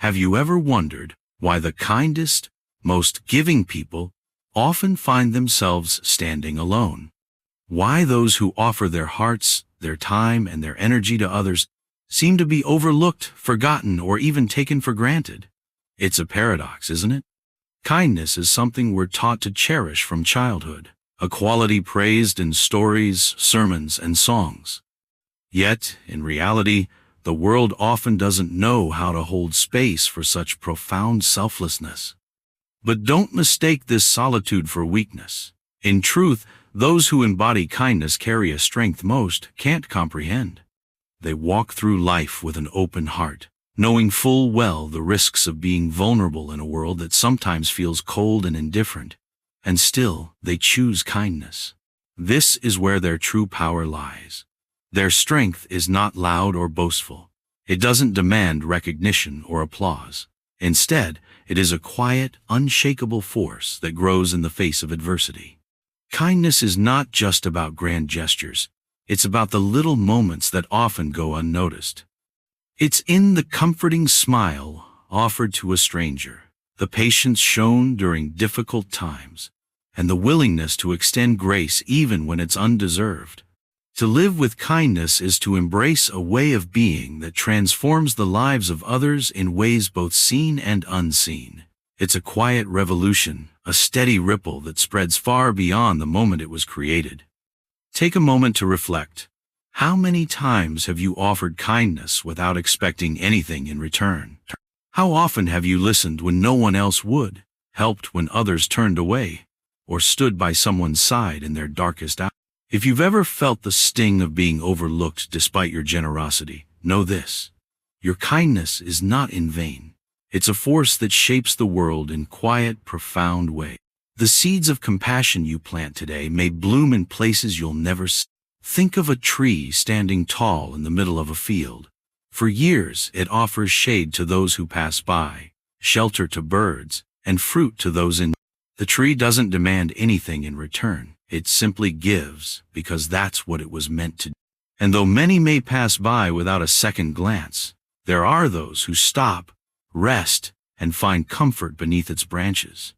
Have you ever wondered why the kindest, most giving people often find themselves standing alone? Why those who offer their hearts, their time, and their energy to others seem to be overlooked, forgotten, or even taken for granted? It's a paradox, isn't it? Kindness is something we're taught to cherish from childhood, a quality praised in stories, sermons, and songs. Yet, in reality, the world often doesn't know how to hold space for such profound selflessness. But don't mistake this solitude for weakness. In truth, those who embody kindness carry a strength most can't comprehend. They walk through life with an open heart, knowing full well the risks of being vulnerable in a world that sometimes feels cold and indifferent, and still they choose kindness. This is where their true power lies. Their strength is not loud or boastful. It doesn't demand recognition or applause. Instead, it is a quiet, unshakable force that grows in the face of adversity. Kindness is not just about grand gestures. It's about the little moments that often go unnoticed. It's in the comforting smile offered to a stranger, the patience shown during difficult times, and the willingness to extend grace even when it's undeserved. To live with kindness is to embrace a way of being that transforms the lives of others in ways both seen and unseen. It's a quiet revolution, a steady ripple that spreads far beyond the moment it was created. Take a moment to reflect. How many times have you offered kindness without expecting anything in return? How often have you listened when no one else would, helped when others turned away, or stood by someone's side in their darkest hour? If you've ever felt the sting of being overlooked despite your generosity, know this: your kindness is not in vain. It's a force that shapes the world in quiet, profound ways. The seeds of compassion you plant today may bloom in places you'll never see. Think of a tree standing tall in the middle of a field. For years, it offers shade to those who pass by, shelter to birds, and fruit to those in need. The tree doesn't demand anything in return. It simply gives because that's what it was meant to do. And though many may pass by without a second glance, there are those who stop, rest, and find comfort beneath its branches.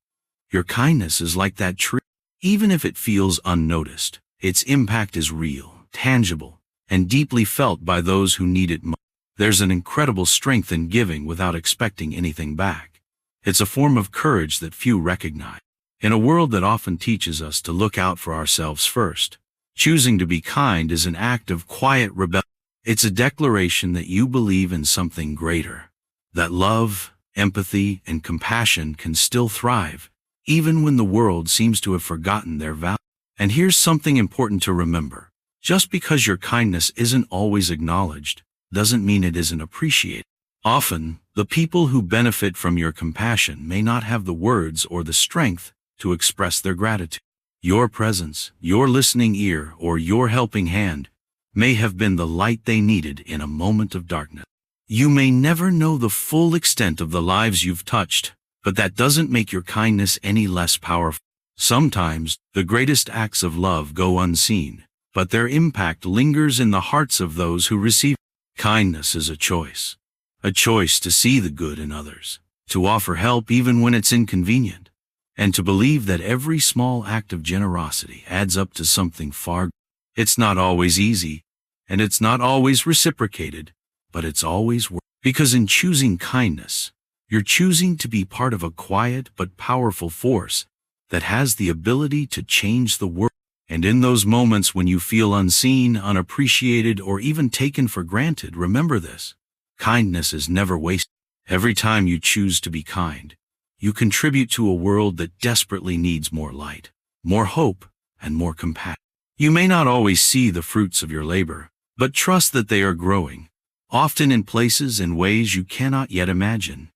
Your kindness is like that tree. Even if it feels unnoticed, its impact is real, tangible, and deeply felt by those who need it most. There's an incredible strength in giving without expecting anything back. It's a form of courage that few recognize. In a world that often teaches us to look out for ourselves first, choosing to be kind is an act of quiet rebellion. It's a declaration that you believe in something greater, that love, empathy, and compassion can still thrive, even when the world seems to have forgotten their value. And here's something important to remember. Just because your kindness isn't always acknowledged, doesn't mean it isn't appreciated. Often, the people who benefit from your compassion may not have the words or the strength to express their gratitude. Your presence, your listening ear, or your helping hand may have been the light they needed in a moment of darkness. You may never know the full extent of the lives you've touched, but that doesn't make your kindness any less powerful. Sometimes, the greatest acts of love go unseen, but their impact lingers in the hearts of those who receive. Kindness is a choice to see the good in others, to offer help even when it's inconvenient, and to believe that every small act of generosity adds up to something far greater. It's not always easy, and it's not always reciprocated, but it's always worth it. Because in choosing kindness, you're choosing to be part of a quiet but powerful force that has the ability to change the world. And in those moments when you feel unseen, unappreciated, or even taken for granted, remember this: kindness is never wasted. Every time you choose to be kind, you contribute to a world that desperately needs more light, more hope, and more compassion. You may not always see the fruits of your labor, but trust that they are growing, often in places and ways you cannot yet imagine.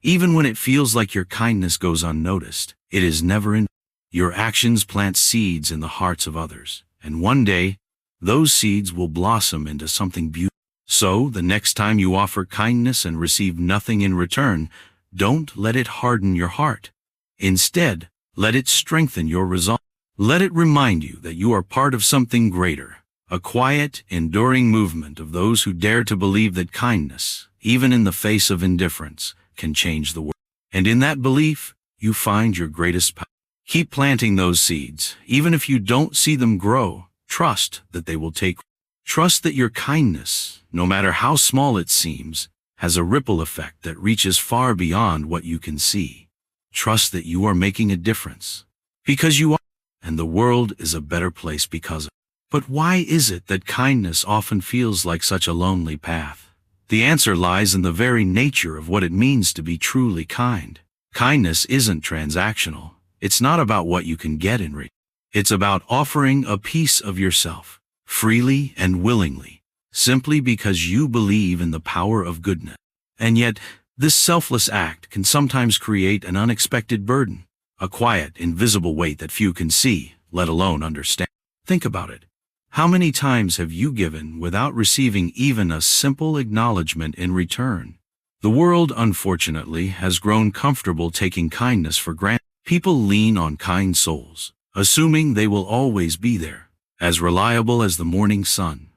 Even when it feels like your kindness goes unnoticed, it is never in. Your actions plant seeds in the hearts of others, and one day, those seeds will blossom into something beautiful. So, the next time you offer kindness and receive nothing in return, don't let it harden your heart. Instead, let it strengthen your resolve. Let it remind you that you are part of something greater, a quiet, enduring movement of those who dare to believe that kindness, even in the face of indifference, can change the world. And in that belief, you find your greatest power. Keep planting those seeds, even if you don't see them grow. Trust that they will take. Trust that your kindness, no matter how small it seems, has a ripple effect that reaches far beyond what you can see. Trust that you are making a difference. Because you are, and the world is a better place because of it. But why is it that kindness often feels like such a lonely path? The answer lies in the very nature of what it means to be truly kind. Kindness isn't transactional. It's not about what you can get in return. It's about offering a piece of yourself, freely and willingly, simply because you believe in the power of goodness. And yet, this selfless act can sometimes create an unexpected burden, a quiet, invisible weight that few can see, let alone understand. Think about it. How many times have you given without receiving even a simple acknowledgement in return? The world, unfortunately, has grown comfortable taking kindness for granted. People lean on kind souls, assuming they will always be there, as reliable as the morning sun.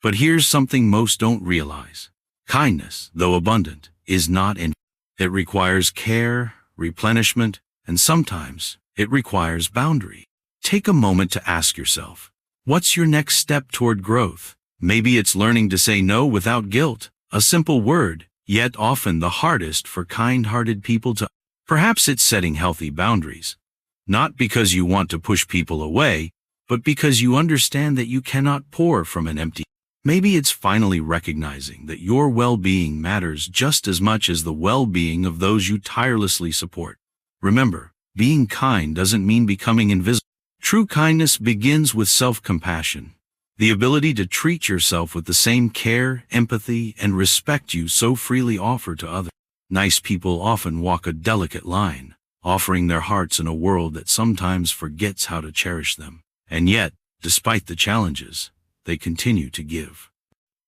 But here's something most don't realize. Kindness, though abundant, is not infinite. It requires care, replenishment, and sometimes it requires boundary. Take a moment to ask yourself, what's your next step toward growth? Maybe it's learning to say no without guilt, a simple word, yet often the hardest for kind-hearted people to. Perhaps it's setting healthy boundaries, not because you want to push people away, but because you understand that you cannot pour from an empty. Maybe it's finally recognizing that your well-being matters just as much as the well-being of those you tirelessly support. Remember, being kind doesn't mean becoming invisible. True kindness begins with self-compassion, the ability to treat yourself with the same care, empathy, and respect you so freely offer to others. Nice people often walk a delicate line, offering their hearts in a world that sometimes forgets how to cherish them. And yet, despite the challenges, they continue to give.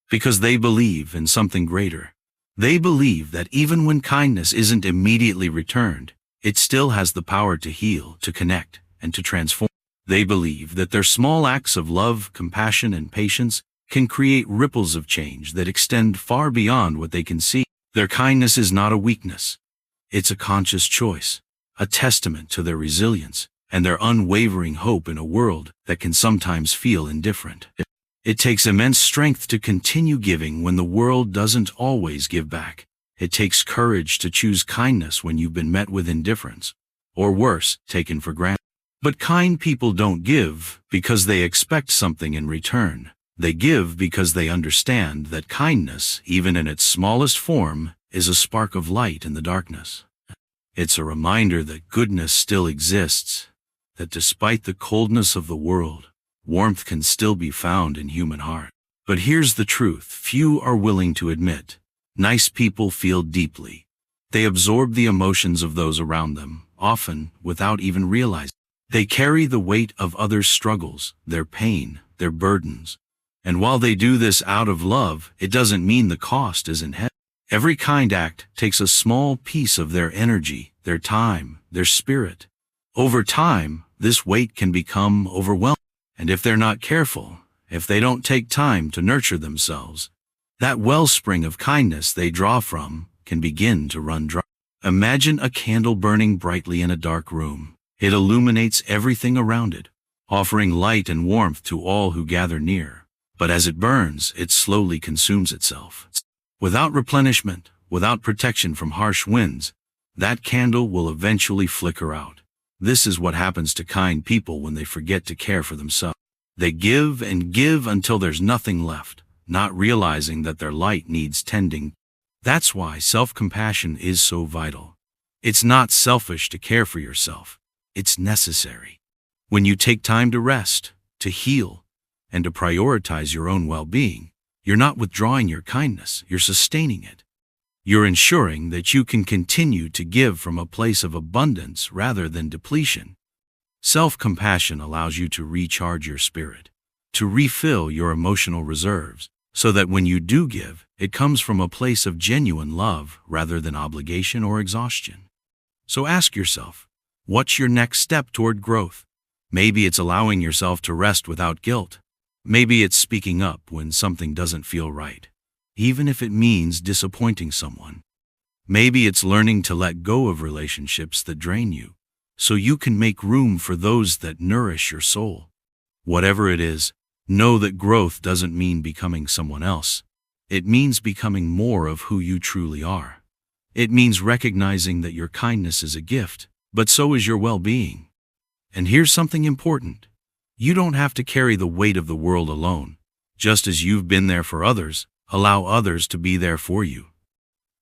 Because they believe in something greater. They believe that even when kindness isn't immediately returned, it still has the power to heal, to connect, and to transform. They believe that their small acts of love, compassion, and patience can create ripples of change that extend far beyond what they can see. Their kindness is not a weakness. It's a conscious choice, a testament to their resilience and their unwavering hope in a world that can sometimes feel indifferent. It takes immense strength to continue giving when the world doesn't always give back. It takes courage to choose kindness when you've been met with indifference, or worse, taken for granted. But kind people don't give because they expect something in return. They give because they understand that kindness, even in its smallest form, is a spark of light in the darkness. It's a reminder that goodness still exists, that despite the coldness of the world, warmth can still be found in human heart. But here's the truth few are willing to admit. Nice people feel deeply. They absorb the emotions of those around them, often without even realizing. They carry the weight of others' struggles, their pain, their burdens. And while they do this out of love, it doesn't mean the cost isn't heavy. Every kind act takes a small piece of their energy, their time, their spirit. Over time, this weight can become overwhelming. And if they're not careful, if they don't take time to nurture themselves, that wellspring of kindness they draw from can begin to run dry. Imagine a candle burning brightly in a dark room. It illuminates everything around it, offering light and warmth to all who gather near. But as it burns, it slowly consumes itself. Without replenishment, without protection from harsh winds, that candle will eventually flicker out. This is what happens to kind people when they forget to care for themselves. They give and give until there's nothing left, not realizing that their light needs tending. That's why self-compassion is so vital. It's not selfish to care for yourself. It's necessary. When you take time to rest, to heal, and to prioritize your own well-being, you're not withdrawing your kindness, you're sustaining it. You're ensuring that you can continue to give from a place of abundance rather than depletion. Self-compassion allows you to recharge your spirit, to refill your emotional reserves, so that when you do give, it comes from a place of genuine love rather than obligation or exhaustion. So ask yourself, what's your next step toward growth? Maybe it's allowing yourself to rest without guilt. Maybe it's speaking up when something doesn't feel right, even if it means disappointing someone. Maybe it's learning to let go of relationships that drain you, so you can make room for those that nourish your soul. Whatever it is, know that growth doesn't mean becoming someone else. It means becoming more of who you truly are. It means recognizing that your kindness is a gift, but so is your well-being. And here's something important. You don't have to carry the weight of the world alone. Just as you've been there for others, allow others to be there for you.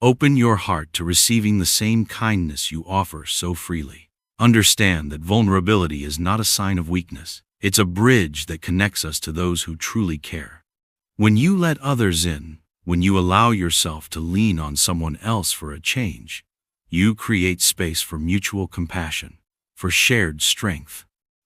Open your heart to receiving the same kindness you offer so freely. Understand that vulnerability is not a sign of weakness. It's a bridge that connects us to those who truly care. When you let others in, when you allow yourself to lean on someone else for a change, you create space for mutual compassion, for shared strength.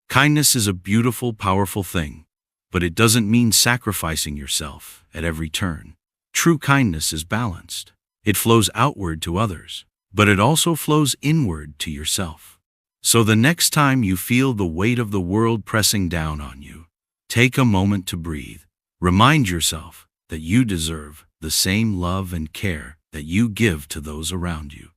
Kindness is a beautiful, powerful thing, but it doesn't mean sacrificing yourself at every turn. True kindness is balanced. It flows outward to others, but it also flows inward to yourself. So the next time you feel the weight of the world pressing down on you, take a moment to breathe. Remind yourself that you deserve the same love and care that you give to those around you.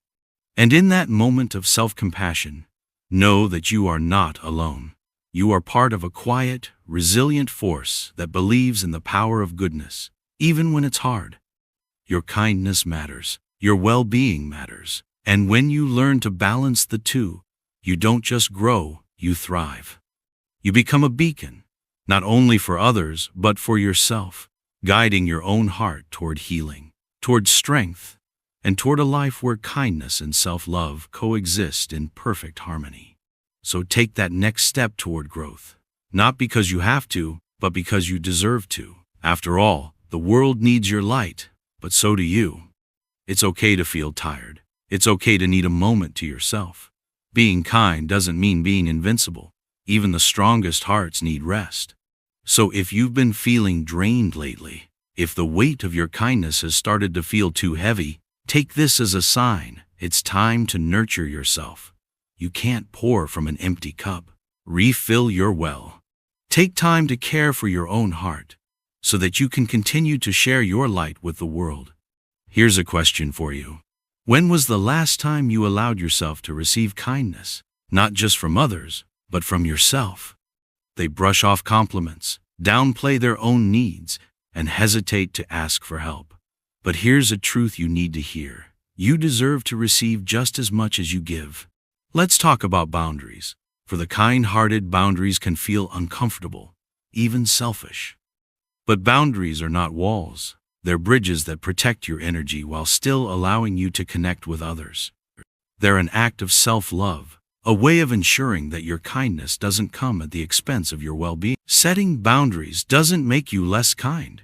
And in that moment of self-compassion, know that you are not alone. You are part of a quiet, resilient force that believes in the power of goodness, even when it's hard. Your kindness matters. Your well-being matters. And when you learn to balance the two, you don't just grow, you thrive. You become a beacon, not only for others, but for yourself, guiding your own heart toward healing, toward strength, and toward a life where kindness and self-love coexist in perfect harmony. So take that next step toward growth, not because you have to, but because you deserve to. After all, the world needs your light, but so do you. It's okay to feel tired. It's okay to need a moment to yourself. Being kind doesn't mean being invincible. Even the strongest hearts need rest. So if you've been feeling drained lately, if the weight of your kindness has started to feel too heavy, take this as a sign. It's time to nurture yourself. You can't pour from an empty cup. Refill your well. Take time to care for your own heart, so that you can continue to share your light with the world. Here's a question for you. When was the last time you allowed yourself to receive kindness, not just from others, but from yourself? They brush off compliments, downplay their own needs, and hesitate to ask for help. But here's a truth you need to hear. You deserve to receive just as much as you give. Let's talk about boundaries. For the kind-hearted, boundaries can feel uncomfortable, even selfish. But boundaries are not walls. They're bridges that protect your energy while still allowing you to connect with others. They're an act of self-love, a way of ensuring that your kindness doesn't come at the expense of your well-being. Setting boundaries doesn't make you less kind.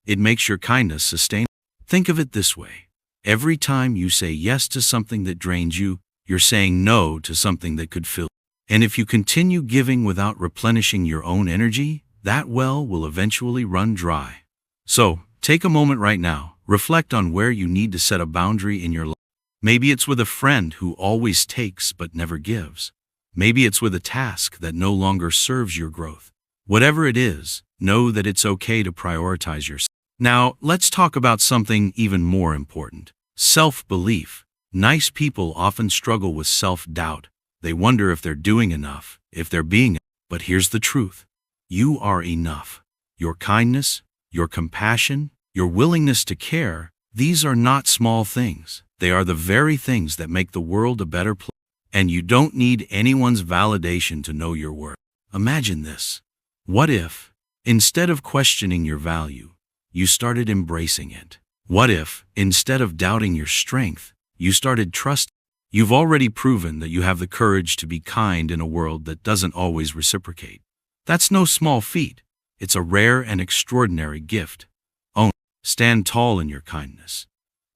It makes your kindness sustainable. Think of it this way. Every time you say yes to something that drains you, you're saying no to something that could fill you. And if you continue giving without replenishing your own energy, that well will eventually run dry. So, take a moment right now, reflect on where you need to set a boundary in your life. Maybe it's with a friend who always takes but never gives. Maybe it's with a task that no longer serves your growth. Whatever it is, know that it's okay to prioritize yourself. Now, let's talk about something even more important. Self-belief. Nice people often struggle with self-doubt. They wonder if they're doing enough, if they're being enough. But here's the truth. You are enough. Your kindness, your compassion, your willingness to care, these are not small things. They are the very things that make the world a better place. And you don't need anyone's validation to know your worth. Imagine this. What if, instead of questioning your value, you started embracing it? What if, instead of doubting your strength, you started trusting? You've already proven that you have the courage to be kind in a world that doesn't always reciprocate. That's no small feat. It's a rare and extraordinary gift. Own it. Stand tall in your kindness,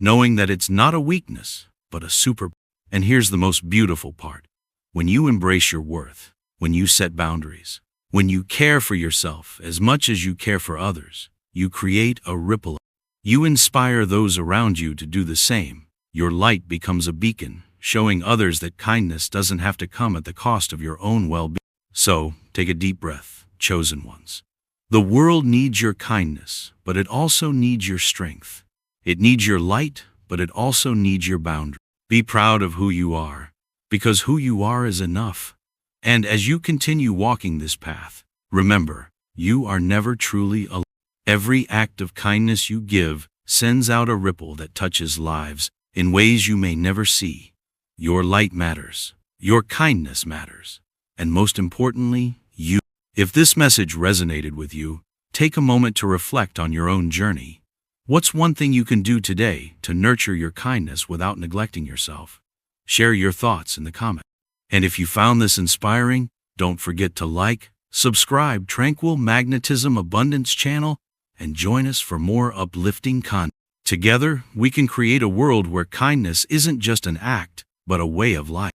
knowing that it's not a weakness, but a superpower. And here's the most beautiful part. When you embrace your worth, when you set boundaries, when you care for yourself as much as you care for others, you create a ripple. You inspire those around you to do the same. Your light becomes a beacon, showing others that kindness doesn't have to come at the cost of your own well-being. So, take a deep breath, chosen ones. The world needs your kindness, but it also needs your strength. It needs your light, but it also needs your boundary. Be proud of who you are, because who you are is enough. And as you continue walking this path, remember, you are never truly alone. Every act of kindness you give sends out a ripple that touches lives in ways you may never see. Your light matters. Your kindness matters. And most importantly, you. If this message resonated with you, take a moment to reflect on your own journey. What's one thing you can do today to nurture your kindness without neglecting yourself? Share your thoughts in the comments. And if you found this inspiring, don't forget to like, subscribe Tranquil Magnetism Abundance channel, and join us for more uplifting content. Together, we can create a world where kindness isn't just an act, but a way of life.